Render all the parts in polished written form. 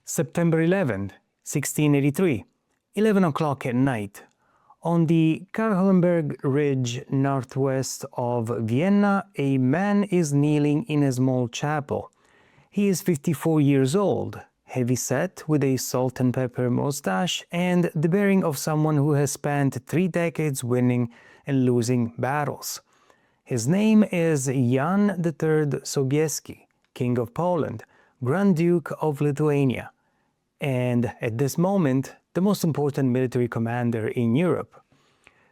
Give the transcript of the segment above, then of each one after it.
September 11, 1683, 11 o'clock at night. On the Karlenberg Ridge northwest of Vienna, a man is kneeling in a small chapel. He is 54 years old, heavy-set, with a salt and pepper mustache and the bearing of someone who has spent 3 decades winning and losing battles. His name is Jan III Sobieski, King of Poland, Grand Duke of Lithuania, and at this moment, the most important military commander in Europe.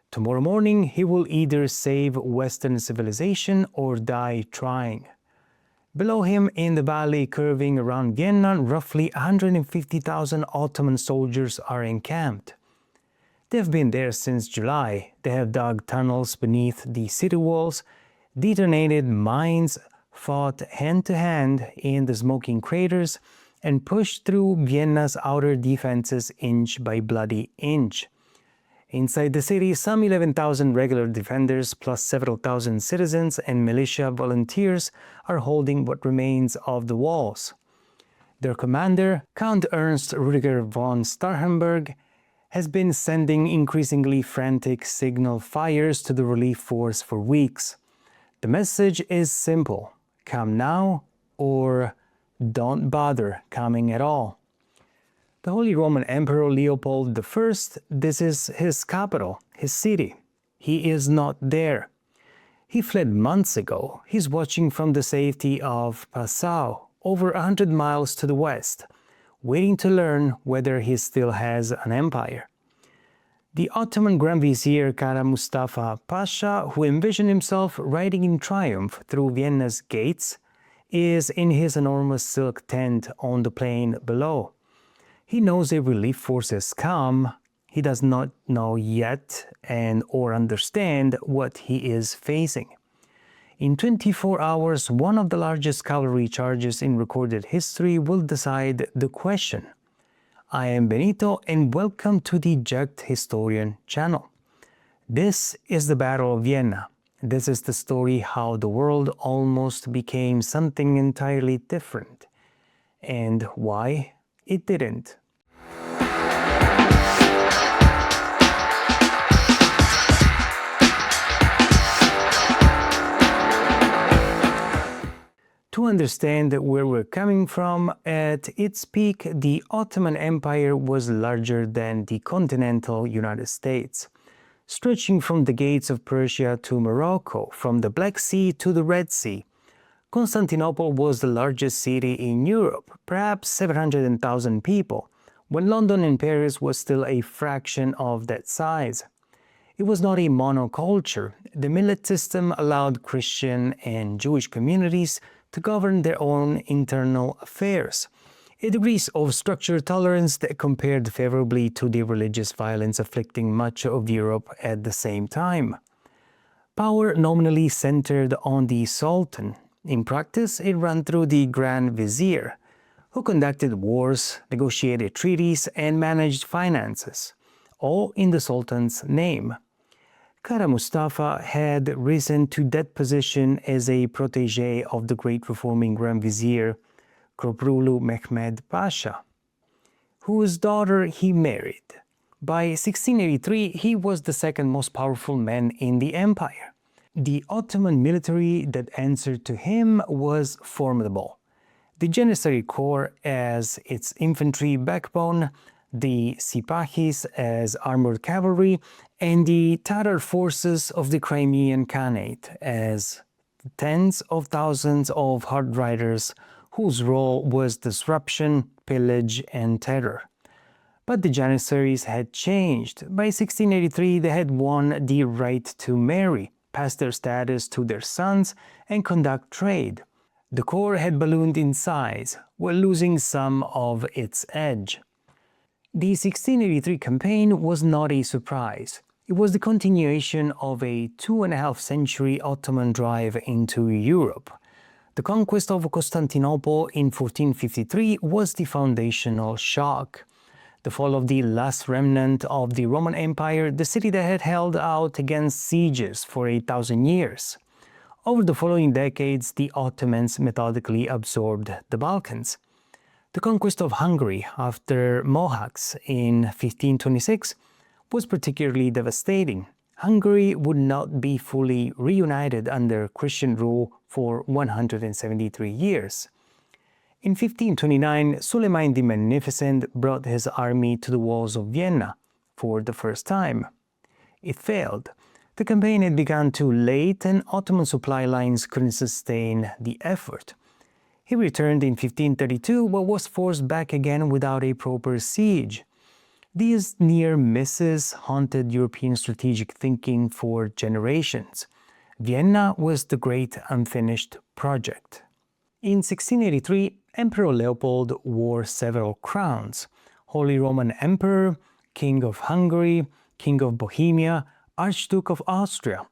Tomorrow morning, he will either save Western civilization or die trying. Below him, in the valley curving around Vienna, roughly 150,000 Ottoman soldiers are encamped. They have been there since July. They have dug tunnels beneath the city walls, detonated mines, fought hand-to-hand in the smoking craters, and pushed through Vienna's outer defenses inch by bloody inch. Inside the city, some 11,000 regular defenders plus several thousand citizens and militia volunteers are holding what remains of the walls. Their commander, Count Ernst Rüdiger von Starhemberg, has been sending increasingly frantic signal fires to the relief force for weeks. The message is simple: come now or don't bother coming at all. The Holy Roman Emperor Leopold I, this is his capital, his city. He is not there. He fled months ago. He's watching from the safety of Passau, over 100 miles to the west, waiting to learn whether he still has an empire. The Ottoman Grand Vizier Kara Mustafa Pasha, who envisioned himself riding in triumph through Vienna's gates, is in his enormous silk tent on the plain below. He knows a relief force has come. He does not know yet or understand what he is facing. In 24 hours, one of the largest cavalry charges in recorded history will decide the question. I am Benito and welcome to the Jagged Historian channel. This is the Battle of Vienna. This is the story how the world almost became something entirely different, and why it didn't. To understand where we're coming from, at its peak, the Ottoman Empire was larger than the continental United States. Stretching from the gates of Persia to Morocco, from the Black Sea to the Red Sea. Constantinople was the largest city in Europe, perhaps 700,000 people, when London and Paris was still a fraction of that size. It was not a monoculture. The millet system allowed Christian and Jewish communities to govern their own internal affairs, a degree of structured tolerance that compared favorably to the religious violence afflicting much of Europe at the same time. Power nominally centered on the Sultan. In practice, it ran through the Grand Vizier, who conducted wars, negotiated treaties, and managed finances, all in the Sultan's name. Kara Mustafa had risen to that position as a protege of the great reforming Grand Vizier, Koprulu Mehmed Pasha, whose daughter he married. By 1683, he was the second most powerful man in the empire. The Ottoman military that answered to him was formidable. The Janissary Corps as its infantry backbone, the Sipahis as armored cavalry, and the Tatar forces of the Crimean Khanate as tens of thousands of hard riders whose role was disruption, pillage, and terror. But the Janissaries had changed. By 1683, they had won the right to marry, pass their status to their sons, and conduct trade. The corps had ballooned in size, while losing some of its edge. The 1683 campaign was not a surprise. It was the continuation of a 2.5-century Ottoman drive into Europe. The conquest of Constantinople in 1453 was the foundational shock. The fall of the last remnant of the Roman Empire, the city that had held out against sieges for 1,000 years. Over the following decades, the Ottomans methodically absorbed the Balkans. The conquest of Hungary after Mohacs in 1526 was particularly devastating. Hungary would not be fully reunited under Christian rule for 173 years. In 1529, Suleiman the Magnificent brought his army to the walls of Vienna for the first time. It failed. The campaign had begun too late and Ottoman supply lines couldn't sustain the effort. He returned in 1532 but was forced back again without a proper siege. These near misses haunted European strategic thinking for generations. Vienna was the great unfinished project. In 1683, Emperor Leopold wore several crowns: Holy Roman Emperor, King of Hungary, King of Bohemia, Archduke of Austria.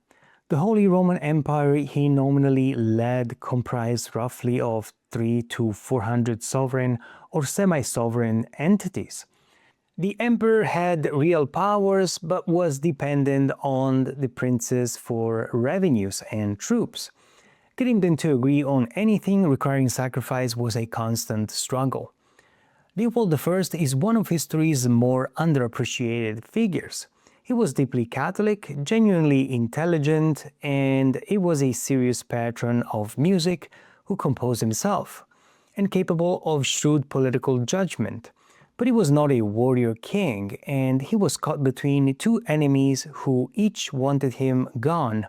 The Holy Roman Empire he nominally led comprised roughly of 300 to 400 sovereign or semi-sovereign entities. The emperor had real powers but was dependent on the princes for revenues and troops. Getting them to agree on anything requiring sacrifice was a constant struggle. Leopold I is one of history's more underappreciated figures. He was deeply Catholic, genuinely intelligent, and he was a serious patron of music who composed himself, and capable of shrewd political judgment. But he was not a warrior king, and he was caught between two enemies who each wanted him gone: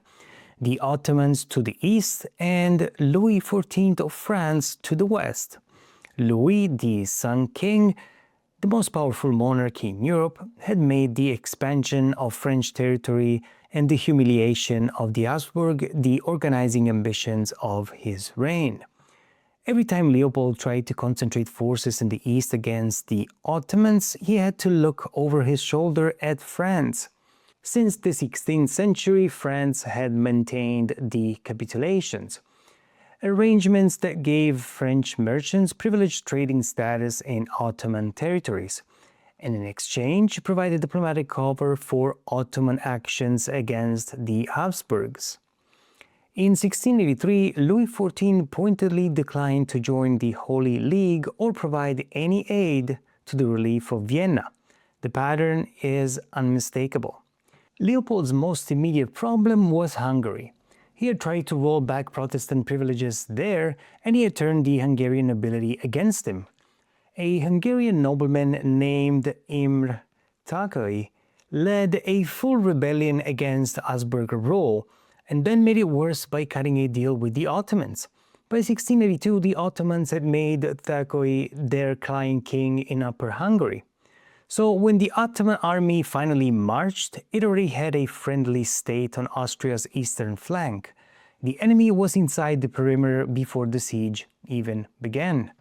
the Ottomans to the east and Louis XIV of France to the west. Louis, the Sun King, the most powerful monarch in Europe, had made the expansion of French territory and the humiliation of the Habsburg the organizing ambitions of his reign. Every time Leopold tried to concentrate forces in the east against the Ottomans, he had to look over his shoulder at France. Since the 16th century, France had maintained the capitulations, arrangements that gave French merchants privileged trading status in Ottoman territories, and in exchange provided diplomatic cover for Ottoman actions against the Habsburgs. In 1683, Louis XIV pointedly declined to join the Holy League or provide any aid to the relief of Vienna. The pattern is unmistakable. Leopold's most immediate problem was Hungary. He had tried to roll back Protestant privileges there, and he had turned the Hungarian nobility against him. A Hungarian nobleman named Imre Takai led a full rebellion against Habsburg rule, and then made it worse by cutting a deal with the Ottomans. By 1682, the Ottomans had made Takai their client king in Upper Hungary. So when the Ottoman army finally marched, it already had a friendly state on Austria's eastern flank. The enemy was inside the perimeter before the siege even began.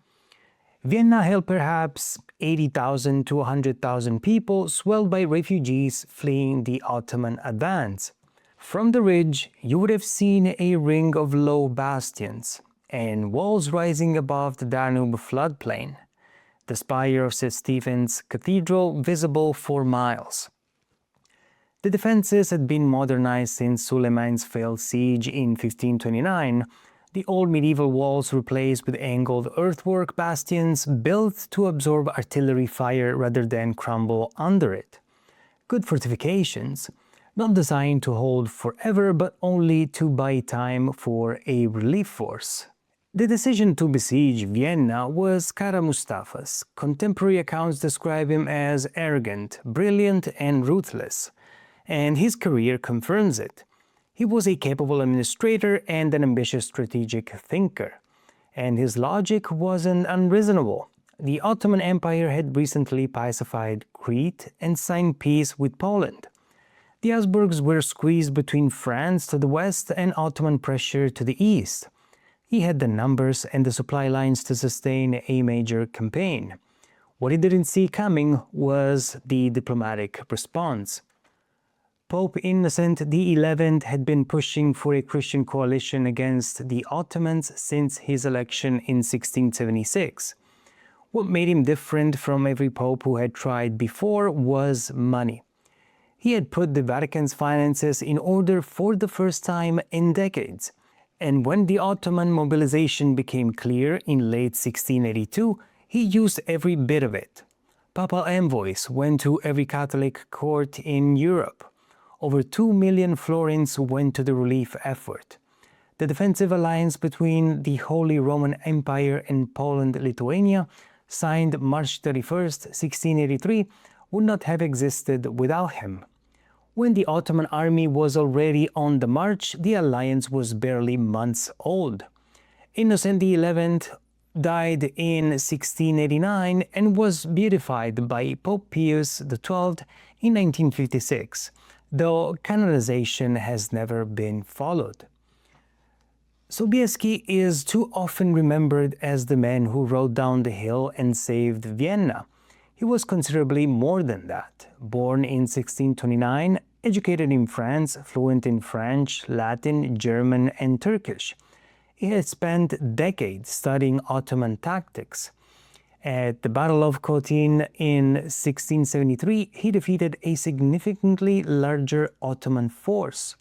Vienna held perhaps 80,000 to 100,000 people, swelled by refugees fleeing the Ottoman advance. From the ridge, you would have seen a ring of low bastions and walls rising above the Danube floodplain. The spire of St. Stephen's Cathedral visible for miles. The defenses had been modernized since Suleiman's failed siege in 1529, the old medieval walls replaced with angled earthwork bastions built to absorb artillery fire rather than crumble under it. Good fortifications, not designed to hold forever but only to buy time for a relief force. The decision to besiege Vienna was Kara Mustafa's. Contemporary accounts describe him as arrogant, brilliant, and ruthless, and his career confirms it. He was a capable administrator and an ambitious strategic thinker, and his logic wasn't unreasonable. The Ottoman Empire had recently pacified Crete and signed peace with Poland. The Habsburgs were squeezed between France to the west and Ottoman pressure to the east. He had the numbers and the supply lines to sustain a major campaign. What he didn't see coming was the diplomatic response. Pope Innocent XI had been pushing for a Christian coalition against the Ottomans since his election in 1676. What made him different from every pope who had tried before was money. He had put the Vatican's finances in order for the first time in decades. And when the Ottoman mobilization became clear in late 1682, He used every bit of it. Papal envoys went to every Catholic court in Europe. Over 2 million florins went to the relief effort. The defensive alliance between the Holy Roman Empire and Poland-Lithuania, signed March 31, 1683, would not have existed without him. When the Ottoman army was already on the march, the alliance was barely months old. Innocent XI died in 1689 and was beatified by Pope Pius XII in 1956, though canonization has never been followed. Sobieski is too often remembered as the man who rode down the hill and saved Vienna. He was considerably more than that. Born in 1629, educated in France, fluent in French, Latin, German, and Turkish. He had spent decades studying Ottoman tactics. At the Battle of Kotin in 1673, he defeated a significantly larger Ottoman force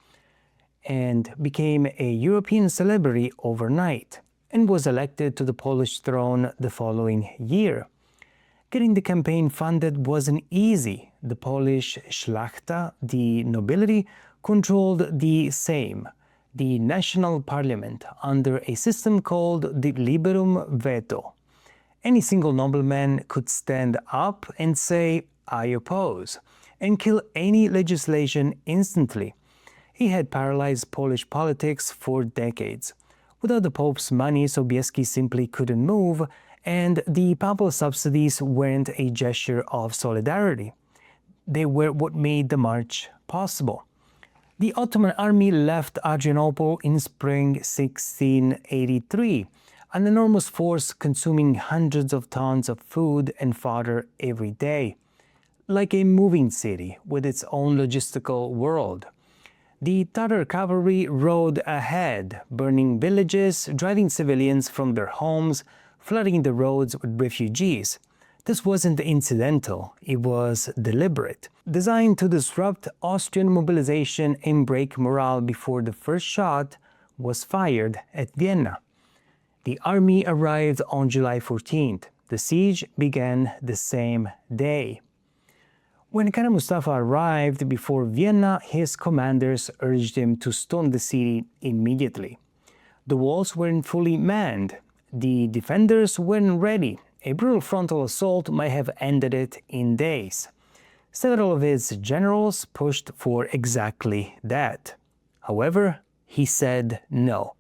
and became a European celebrity overnight, and was elected to the Polish throne the following year. Getting the campaign funded wasn't easy. The Polish szlachta, the nobility, controlled the Sejm, the national parliament, under a system called the liberum veto. Any single nobleman could stand up and say, "I oppose," and kill any legislation instantly. He had paralyzed Polish politics for decades. Without the Pope's money, Sobieski simply couldn't move, and the papal subsidies weren't a gesture of solidarity. They were what made the march possible. The Ottoman army left Adrianople in spring 1683, an enormous force consuming hundreds of tons of food and fodder every day, like a moving city with its own logistical world. The Tatar cavalry rode ahead, burning villages, driving civilians from their homes, flooding the roads with refugees. This wasn't incidental, it was deliberate, designed to disrupt Austrian mobilization and break morale before the first shot was fired at Vienna. The army arrived on July 14th. The siege began the same day. When Kara Mustafa arrived before Vienna, his commanders urged him to storm the city immediately. The walls weren't fully manned. The defenders weren't ready. A brutal frontal assault might have ended it in days. Several of his generals pushed for exactly that. However, he said no.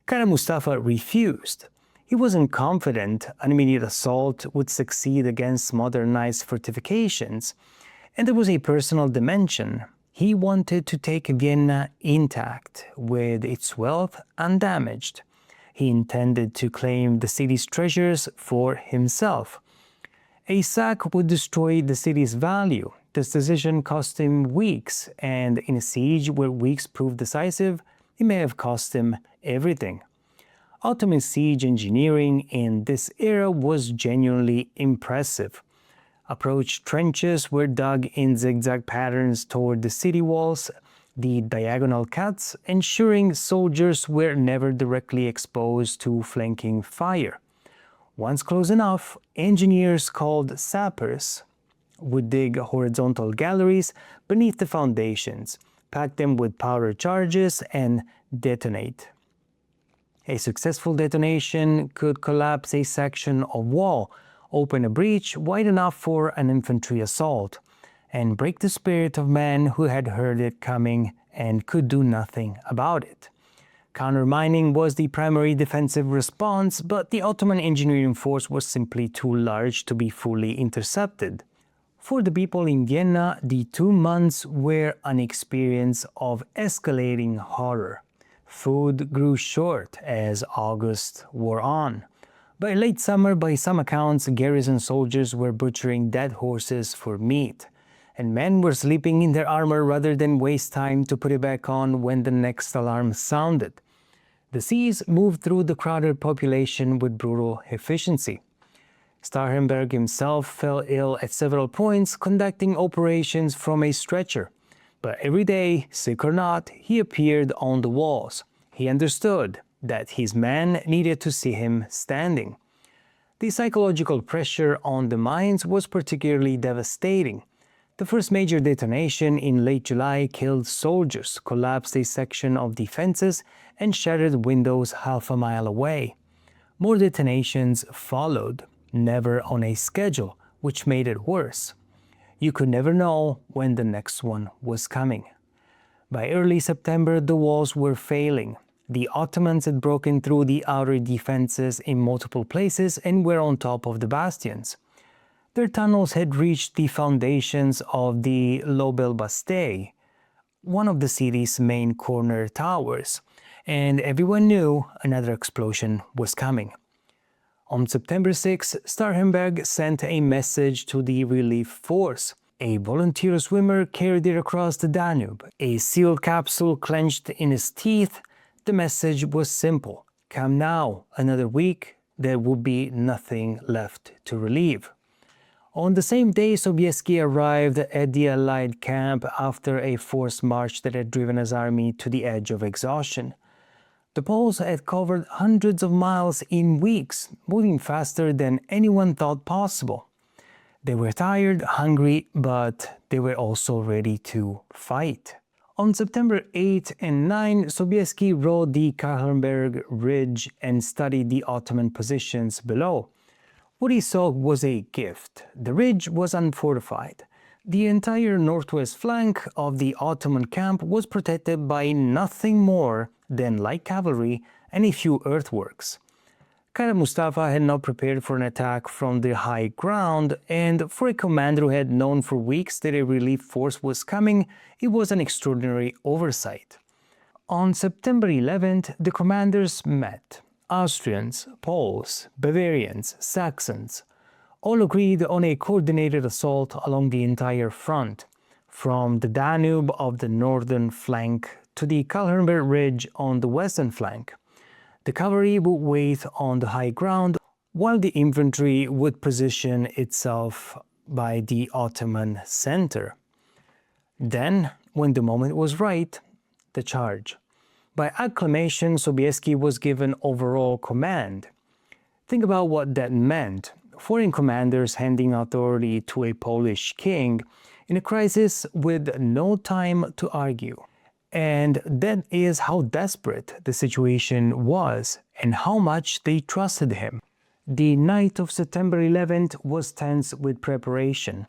Kara Mustafa refused. He wasn't confident an immediate assault would succeed against modernized fortifications, and there was a personal dimension. He wanted to take Vienna intact, with its wealth undamaged. He intended to claim the city's treasures for himself. A sack would destroy the city's value. This decision cost him weeks, and in a siege where weeks proved decisive, it may have cost him everything. Ottoman siege engineering in this era was genuinely impressive. Approach trenches were dug in zigzag patterns toward the city walls, the diagonal cuts, ensuring soldiers were never directly exposed to flanking fire. Once close enough, engineers called sappers would dig horizontal galleries beneath the foundations, pack them with powder charges, and detonate. A successful detonation could collapse a section of wall, open a breach wide enough for an infantry assault, and break the spirit of men who had heard it coming and could do nothing about it. Countermining was the primary defensive response, but the Ottoman engineering force was simply too large to be fully intercepted. For the people in Vienna, the 2 months were an experience of escalating horror. Food grew short as August wore on. By late summer, by some accounts, garrison soldiers were butchering dead horses for meat, and men were sleeping in their armor rather than waste time to put it back on when the next alarm sounded. The siege moved through the crowded population with brutal efficiency. Starhemberg himself fell ill at several points, conducting operations from a stretcher. But every day, sick or not, he appeared on the walls. He understood that his men needed to see him standing. The psychological pressure on the mines was particularly devastating. The first major detonation in late July killed soldiers, collapsed a section of defenses, and shattered windows half a mile away. More detonations followed, never on a schedule, which made it worse. You could never know when the next one was coming. By early September, the walls were failing. The Ottomans had broken through the outer defenses in multiple places and were on top of the bastions. Their tunnels had reached the foundations of the Lobel Bastei, one of the city's main corner towers, and everyone knew another explosion was coming. On September 6, Starhemberg sent a message to the relief force. A volunteer swimmer carried it across the Danube. A sealed capsule clenched in his teeth. The message was simple. Come now, another week, there will be nothing left to relieve. On the same day, Sobieski arrived at the Allied camp after a forced march that had driven his army to the edge of exhaustion. The Poles had covered hundreds of miles in weeks, moving faster than anyone thought possible. They were tired, hungry, but they were also ready to fight. On September 8 and 9, Sobieski rode the Kahlenberg Ridge and studied the Ottoman positions below. What he saw was a gift. The ridge was unfortified. The entire northwest flank of the Ottoman camp was protected by nothing more than light cavalry and a few earthworks. Kara Mustafa had not prepared for an attack from the high ground, and for a commander who had known for weeks that a relief force was coming, it was an extraordinary oversight. On September 11th, the commanders met. Austrians, Poles, Bavarians, Saxons, all agreed on a coordinated assault along the entire front, from the Danube of the northern flank to the Kahlenberg Ridge on the western flank. The cavalry would wait on the high ground, while the infantry would position itself by the Ottoman center. Then, when the moment was right, the charge. By acclamation, Sobieski was given overall command. Think about what that meant. Foreign commanders handing authority to a Polish king in a crisis with no time to argue. And that is how desperate the situation was and how much they trusted him. The night of September 11th was tense with preparation.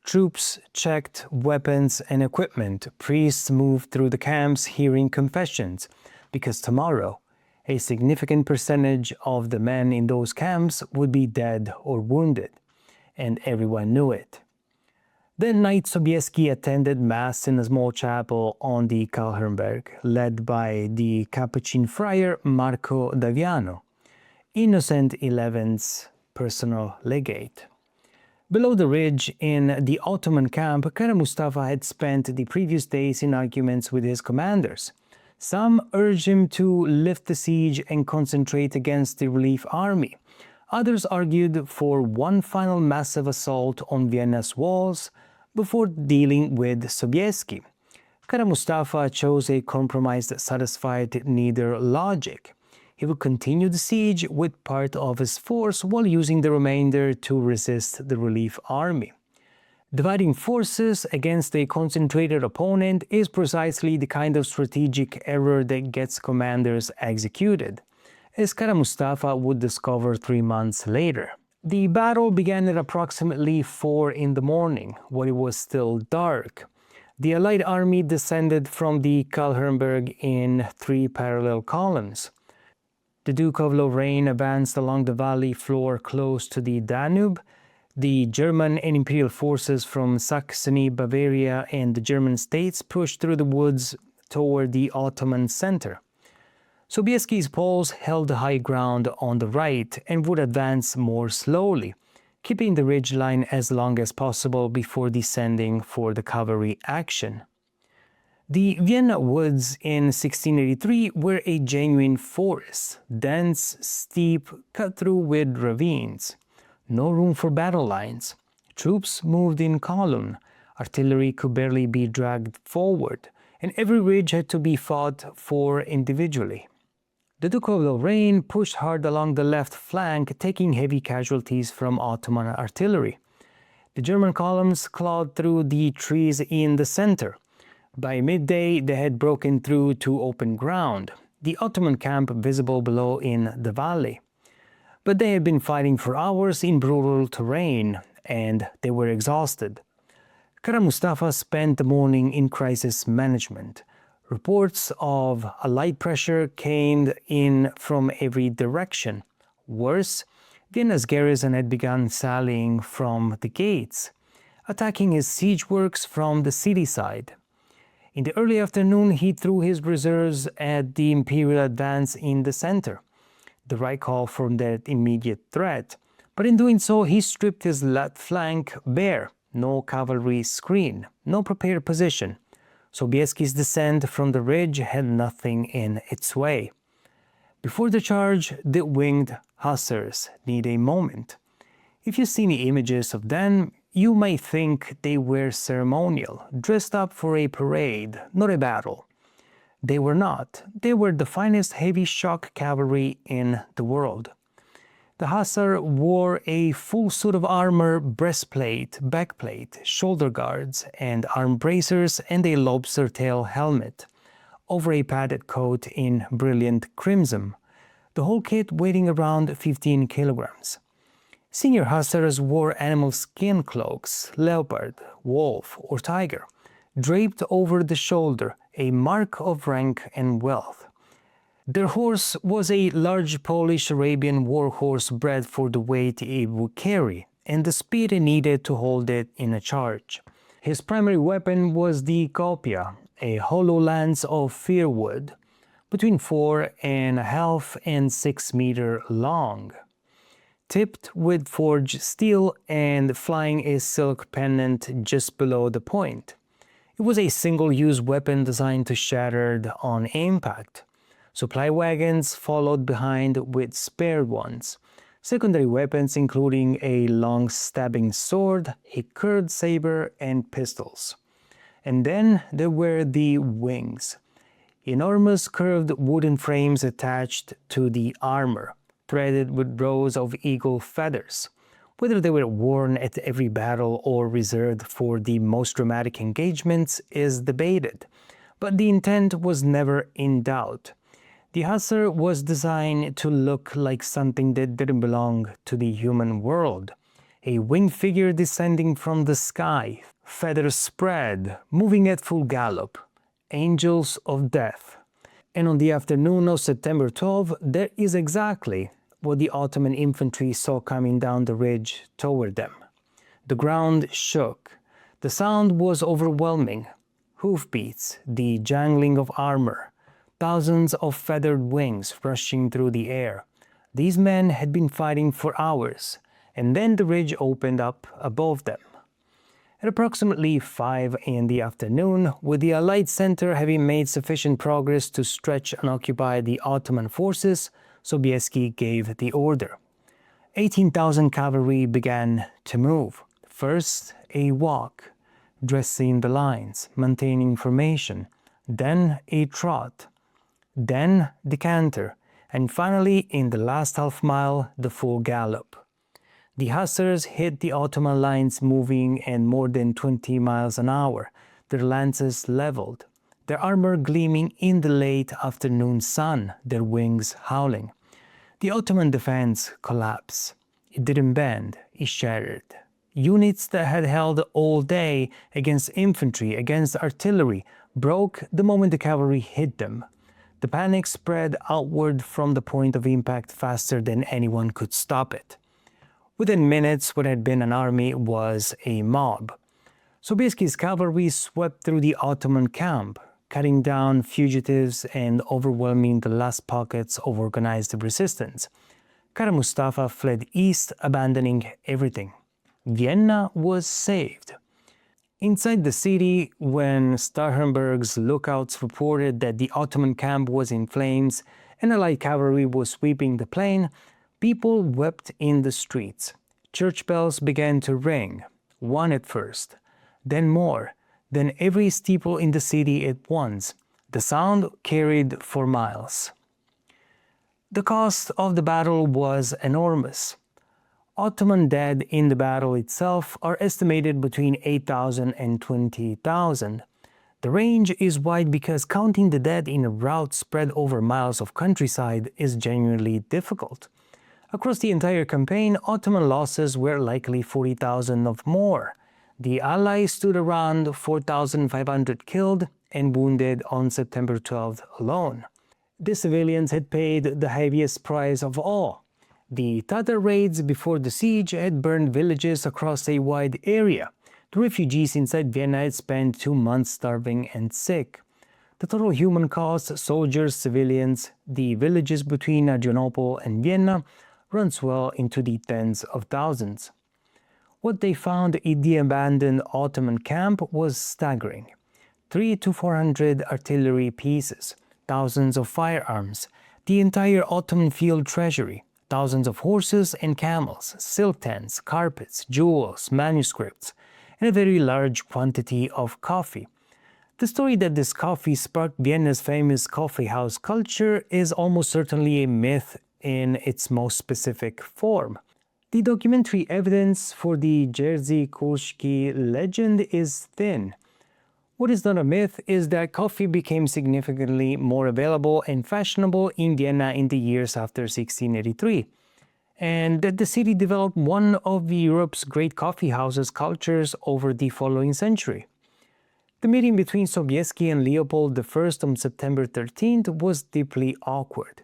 Troops checked weapons and equipment. Priests moved through the camps hearing confessions, because tomorrow, a significant percentage of the men in those camps would be dead or wounded, and everyone knew it. That night, Sobieski attended Mass in a small chapel on the Kahlenberg, led by the Capuchin friar Marco Daviano, Innocent XI's personal legate. Below the ridge in the Ottoman camp, Kara Mustafa had spent the previous days in arguments with his commanders. Some urged him to lift the siege and concentrate against the relief army. Others argued for one final massive assault on Vienna's walls before dealing with Sobieski. Kara Mustafa chose a compromise that satisfied neither logic. He would continue the siege with part of his force while using the remainder to resist the relief army. Dividing forces against a concentrated opponent is precisely the kind of strategic error that gets commanders executed, as Kara Mustafa would discover 3 months later. The battle began at approximately 4 in the morning, when it was still dark. The Allied army descended from the Kahlenberg in 3 parallel columns. The Duke of Lorraine advanced along the valley floor close to the Danube. The German and Imperial forces from Saxony, Bavaria, and the German states pushed through the woods toward the Ottoman center. Sobieski's Poles held the high ground on the right and would advance more slowly, keeping the ridgeline as long as possible before descending for the cavalry action. The Vienna woods in 1683 were a genuine forest, dense, steep, cut through with ravines. No room for battle lines. Troops moved in column. Artillery could barely be dragged forward, and every ridge had to be fought for individually. The Duke of Lorraine pushed hard along the left flank, taking heavy casualties from Ottoman artillery. The German columns clawed through the trees in the center. By midday, they had broken through to open ground, the Ottoman camp visible below in the valley. But they had been fighting for hours in brutal terrain, and they were exhausted. Kara Mustafa spent the morning in crisis management. Reports of a light pressure came in from every direction. Worse, Vienna's garrison had begun sallying from the gates, attacking his siege works from the city side. In the early afternoon, he threw his reserves at the imperial advance in the center, the right call for that immediate threat. But in doing so, he stripped his left flank bare. No cavalry screen, no prepared position. Sobieski's descent from the ridge had nothing in its way. Before the charge, the Winged Hussars need a moment. If you see any images of them, you may think they were ceremonial, dressed up for a parade, not a battle. They were not. They were the finest heavy shock cavalry in the world. The Hussar wore a full suit of armor, breastplate, backplate, shoulder guards, and arm bracers, and a lobster tail helmet, over a padded coat in brilliant crimson, the whole kit weighing around 15 kilograms. Senior Hussars wore animal skin cloaks, leopard, wolf, or tiger, draped over the shoulder, a mark of rank and wealth. Their horse was a large Polish-Arabian warhorse bred for the weight it would carry and the speed it needed to hold it in a charge. His primary weapon was the kopia, a hollow lance of fir wood, between 4.5 and 6 meters long, tipped with forged steel and flying a silk pennant just below the point. It was a single-use weapon designed to shatter on impact. Supply wagons followed behind with spare ones. Secondary weapons including a long stabbing sword, a curved saber, and pistols. And then there were the wings. Enormous curved wooden frames attached to the armor, threaded with rows of eagle feathers. Whether they were worn at every battle or reserved for the most dramatic engagements is debated, but the intent was never in doubt. The Hussar was designed to look like something that didn't belong to the human world. A winged figure descending from the sky, feathers spread, moving at full gallop. Angels of death. And on the afternoon of September 12, that is exactly what the Ottoman infantry saw coming down the ridge toward them. The ground shook. The sound was overwhelming. Hoofbeats, the jangling of armor, thousands of feathered wings rushing through the air. These men had been fighting for hours, and then the ridge opened up above them. At approximately 5 in the afternoon, with the Allied center having made sufficient progress to stretch and occupy the Ottoman forces, Sobieski gave the order. 18,000 cavalry began to move. First, a walk, dressing the lines, maintaining formation, then a trot, then the canter, and finally, in the last half mile, the full gallop. The Hussars hit the Ottoman lines moving at more than 20 miles an hour, their lances leveled, their armor gleaming in the late afternoon sun, their wings howling. The Ottoman defense collapsed. It didn't bend, it shattered. Units that had held all day against infantry, against artillery, broke the moment the cavalry hit them. The panic spread outward from the point of impact faster than anyone could stop it. Within minutes, what had been an army was a mob. Sobieski's cavalry swept through the Ottoman camp, cutting down fugitives and overwhelming the last pockets of organized resistance. Kara Mustafa fled east, abandoning everything. Vienna was saved. Inside the city, when Starhemberg's lookouts reported that the Ottoman camp was in flames and Allied cavalry was sweeping the plain, people wept in the streets. Church bells began to ring, one at first, then more, then every steeple in the city at once. The sound carried for miles. The cost of the battle was enormous. Ottoman dead in the battle itself are estimated between 8,000 and 20,000. The range is wide because counting the dead in a rout spread over miles of countryside is genuinely difficult. Across the entire campaign, Ottoman losses were likely 40,000 or more. The Allies stood around 4,500 killed and wounded on September 12th alone. The civilians had paid the heaviest price of all. The Tatar raids before the siege had burned villages across a wide area. The refugees inside Vienna had spent 2 months starving and sick. The total human cost, soldiers, civilians, the villages between Adrianople and Vienna, runs well into the tens of thousands. What they found in the abandoned Ottoman camp was staggering. 300 to 400 artillery pieces, thousands of firearms, the entire Ottoman field treasury, thousands of horses and camels, silk tents, carpets, jewels, manuscripts, and a very large quantity of coffee. The story that this coffee sparked Vienna's famous coffee house culture is almost certainly a myth in its most specific form. The documentary evidence for the Jerzy Kurski legend is thin. What is not a myth is that coffee became significantly more available and fashionable in Vienna in the years after 1683, and that the city developed one of Europe's great coffee houses cultures over the following century. The meeting between Sobieski and Leopold I on September 13th was deeply awkward.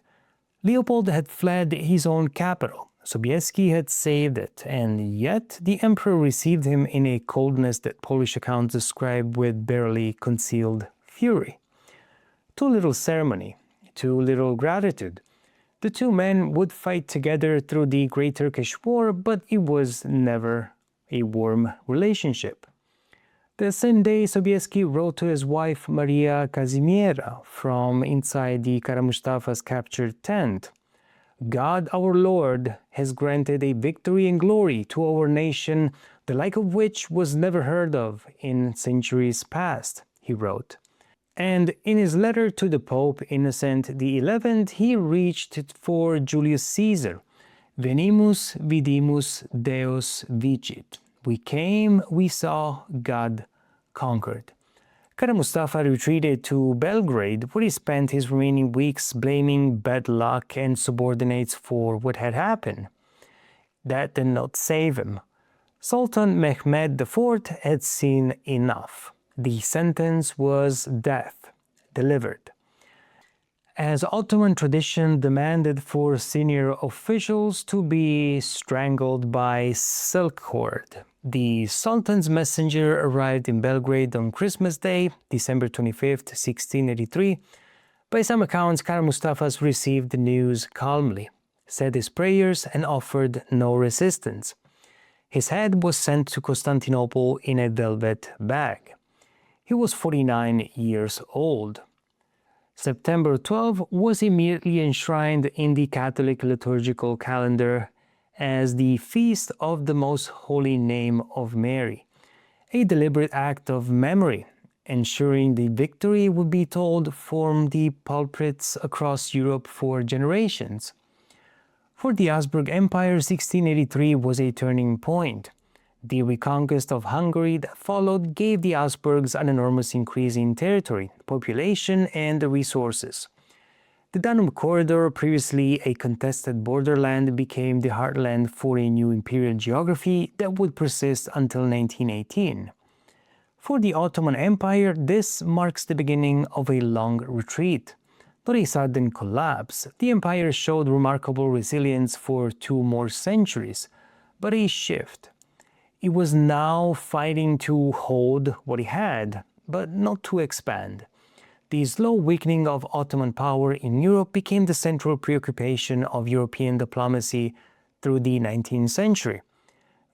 Leopold had fled his own capital. Sobieski had saved it, and yet the emperor received him in a coldness that Polish accounts describe with barely concealed fury. Too little ceremony, too little gratitude. The two men would fight together through the Great Turkish War, but it was never a warm relationship. The same day, Sobieski wrote to his wife Maria Kazimiera from inside the Kara Mustafa's captured tent. God our Lord has granted a victory and glory to our nation, the like of which was never heard of in centuries past, he wrote. And in his letter to the Pope Innocent XI, he reached for Julius Caesar. Venimus, vidimus, Deus vicit. We came, we saw, God conquered. Kara Mustafa retreated to Belgrade, where he spent his remaining weeks blaming bad luck and subordinates for what had happened. That did not save him. Sultan Mehmed IV had seen enough. The sentence was death, delivered. As Ottoman tradition demanded for senior officials to be strangled by silk cord, the Sultan's messenger arrived in Belgrade on Christmas Day, December 25, 1683. By some accounts, Kara Mustafas received the news calmly, said his prayers, and offered no resistance. His head was sent to Constantinople in a velvet bag. He was 49 years old. September 12 was immediately enshrined in the Catholic liturgical calendar as the Feast of the Most Holy Name of Mary, a deliberate act of memory, ensuring the victory would be told from the pulpits across Europe for generations. For the Habsburg Empire, 1683 was a turning point. The reconquest of Hungary that followed gave the Habsburgs an enormous increase in territory, population, and resources. The Danube corridor, previously a contested borderland, became the heartland for a new imperial geography that would persist until 1918. For the Ottoman Empire, this marks the beginning of a long retreat. Not a sudden collapse, the empire showed remarkable resilience for 2 more centuries, but a shift. It was now fighting to hold what it had, but not to expand. The slow weakening of Ottoman power in Europe became the central preoccupation of European diplomacy through the 19th century.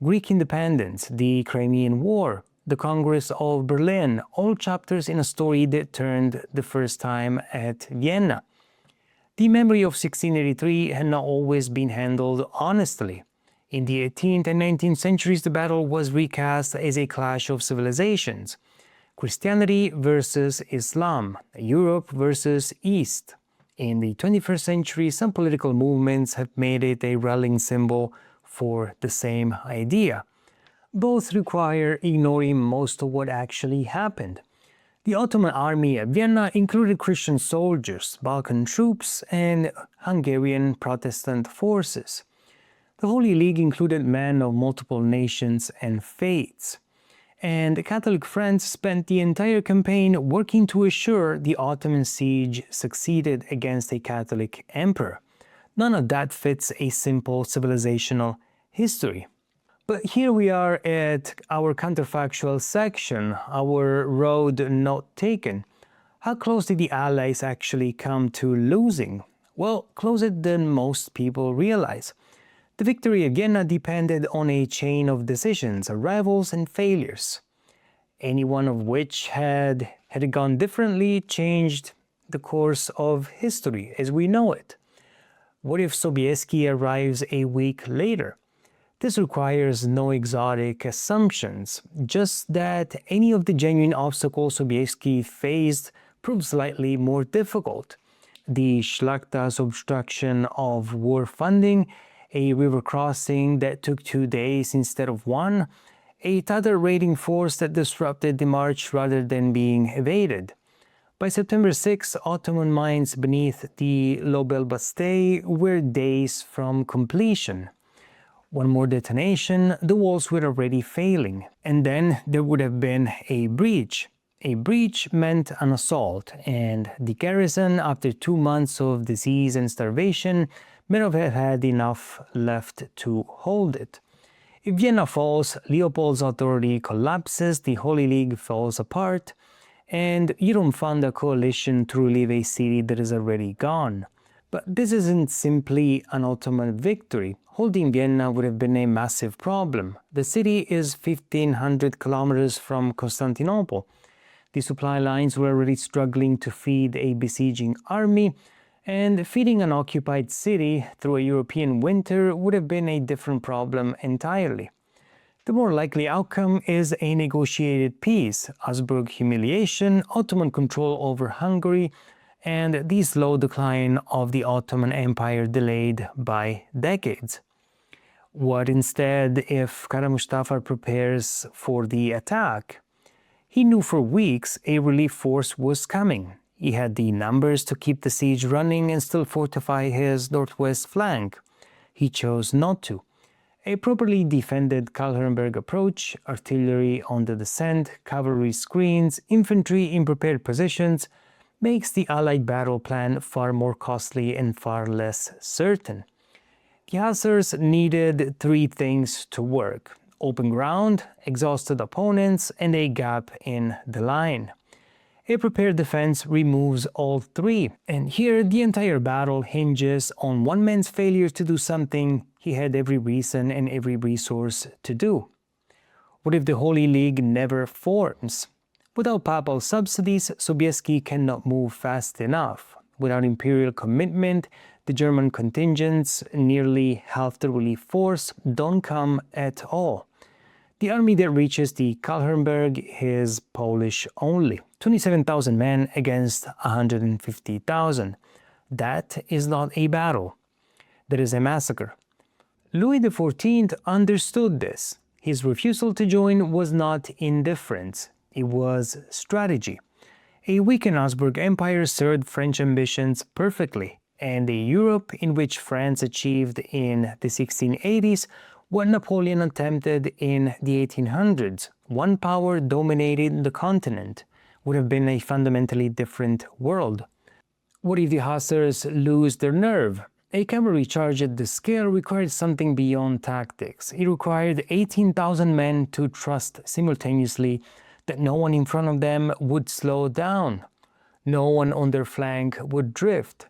Greek independence, the Crimean War, the Congress of Berlin, all chapters in a story that turned the first time at Vienna. The memory of 1683 had not always been handled honestly. In the 18th and 19th centuries, the battle was recast as a clash of civilizations. Christianity versus Islam, Europe versus East. In the 21st century, some political movements have made it a rallying symbol for the same idea. Both require ignoring most of what actually happened. The Ottoman army at Vienna included Christian soldiers, Balkan troops, and Hungarian Protestant forces. The Holy League included men of multiple nations and faiths. And Catholic France spent the entire campaign working to assure the Ottoman siege succeeded against a Catholic emperor. None of that fits a simple civilizational history. But here we are at our counterfactual section, our road not taken. How close did the Allies actually come to losing? Well, closer than most people realize. The victory at Vienna depended on a chain of decisions, arrivals, and failures, any one of which, had it gone differently, changed the course of history as we know it. What if Sobieski arrives a week later? This requires no exotic assumptions, just that any of the genuine obstacles Sobieski faced proved slightly more difficult. The Schlachta's obstruction of war funding, a river crossing that took 2 days instead of 1, a Tatar raiding force that disrupted the march rather than being evaded. By September 6, Ottoman mines beneath the Lobel Bastei were days from completion. One more detonation, the walls were already failing, and then there would have been a breach. A breach meant an assault, and the garrison, after 2 months of disease and starvation, may not have had enough left to hold it. If Vienna falls, Leopold's authority collapses, the Holy League falls apart, and you don't fund a coalition to relieve a city that is already gone. But this isn't simply an Ottoman victory. Holding Vienna would have been a massive problem. The city is 1,500 kilometers from Constantinople. The supply lines were already struggling to feed a besieging army, and feeding an occupied city through a European winter would have been a different problem entirely. The more likely outcome is a negotiated peace, Habsburg humiliation, Ottoman control over Hungary, and the slow decline of the Ottoman Empire delayed by decades. What instead if Kara Mustafa prepares for the attack? He knew for weeks a relief force was coming. He had the numbers to keep the siege running and still fortify his northwest flank. He chose not to. A properly defended Kallenberg approach, artillery on the descent, cavalry screens, infantry in prepared positions, makes the Allied battle plan far more costly and far less certain. The Hussars needed 3 things to work: open ground, exhausted opponents, and a gap in the line. A prepared defense removes all 3, and here the entire battle hinges on one man's failure to do something he had every reason and every resource to do. What if the Holy League never forms? Without papal subsidies, Sobieski cannot move fast enough. Without imperial commitment, the German contingents, nearly half the relief force, don't come at all. The army that reaches the Kallenberg is Polish only, 27,000 men against 150,000. That is not a battle. That is a massacre. Louis XIV understood this. His refusal to join was not indifference. It was strategy. A weakened Habsburg Empire served French ambitions perfectly, and a Europe in which France achieved in the 1680s what Napoleon attempted in the 1800s, one power dominated the continent, would have been a fundamentally different world. What if the Hussars lose their nerve? A cavalry charge at this scale required something beyond tactics. It required 18,000 men to trust simultaneously that no one in front of them would slow down, no one on their flank would drift,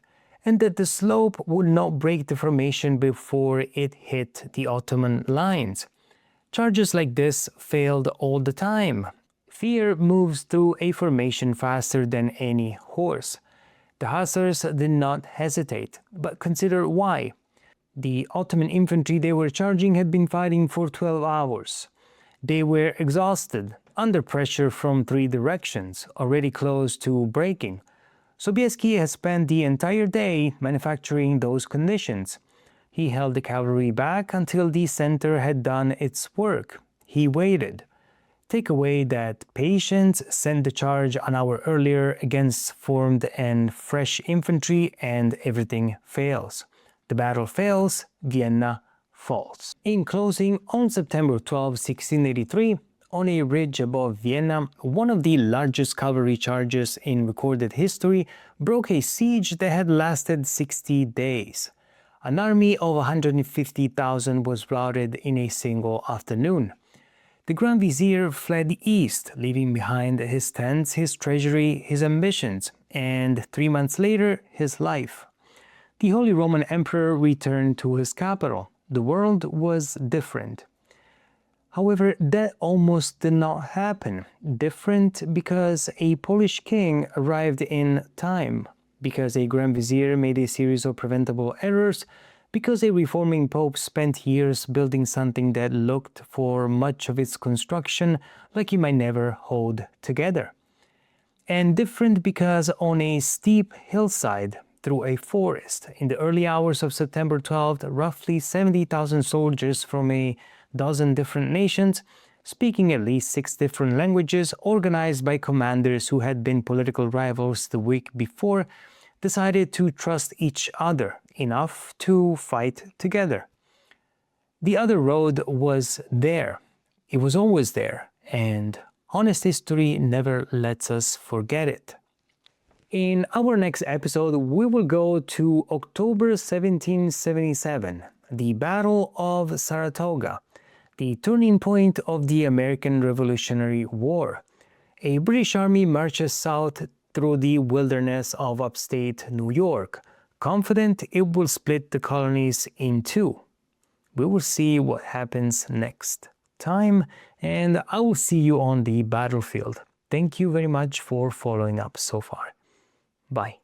and that the slope would not break the formation before it hit the Ottoman lines. Charges like this failed all the time. Fear moves through a formation faster than any horse. The Hussars did not hesitate, but consider why. The Ottoman infantry they were charging had been fighting for 12 hours. They were exhausted, under pressure from 3 directions, already close to breaking. Sobieski has spent the entire day manufacturing those conditions. He held the cavalry back until the center had done its work. He waited. Take away that patience, send the charge an hour earlier against formed and fresh infantry, and everything fails. The battle fails, Vienna falls. In closing, on September 12, 1683, on a ridge above Vienna, one of the largest cavalry charges in recorded history broke a siege that had lasted 60 days. An army of 150,000 was routed in a single afternoon. The Grand Vizier fled east, leaving behind his tents, his treasury, his ambitions, and 3 months later, his life. The Holy Roman Emperor returned to his capital. The world was different. However, that almost did not happen. Different because a Polish king arrived in time, because a Grand Vizier made a series of preventable errors, because a reforming pope spent years building something that looked for much of its construction like it might never hold together. And different because on a steep hillside through a forest, in the early hours of September 12th, roughly 70,000 soldiers from a dozen different nations, speaking at least 6 different languages, organized by commanders who had been political rivals the week before, decided to trust each other enough to fight together. The other road was there. It was always there, and honest history never lets us forget it. In our next episode, we will go to October 1777, the Battle of Saratoga, the turning point of the American Revolutionary War. A British army marches south through the wilderness of upstate New York, confident it will split the colonies in two. We will see what happens next time, and I will see you on the battlefield. Thank you very much for following up so far. Bye.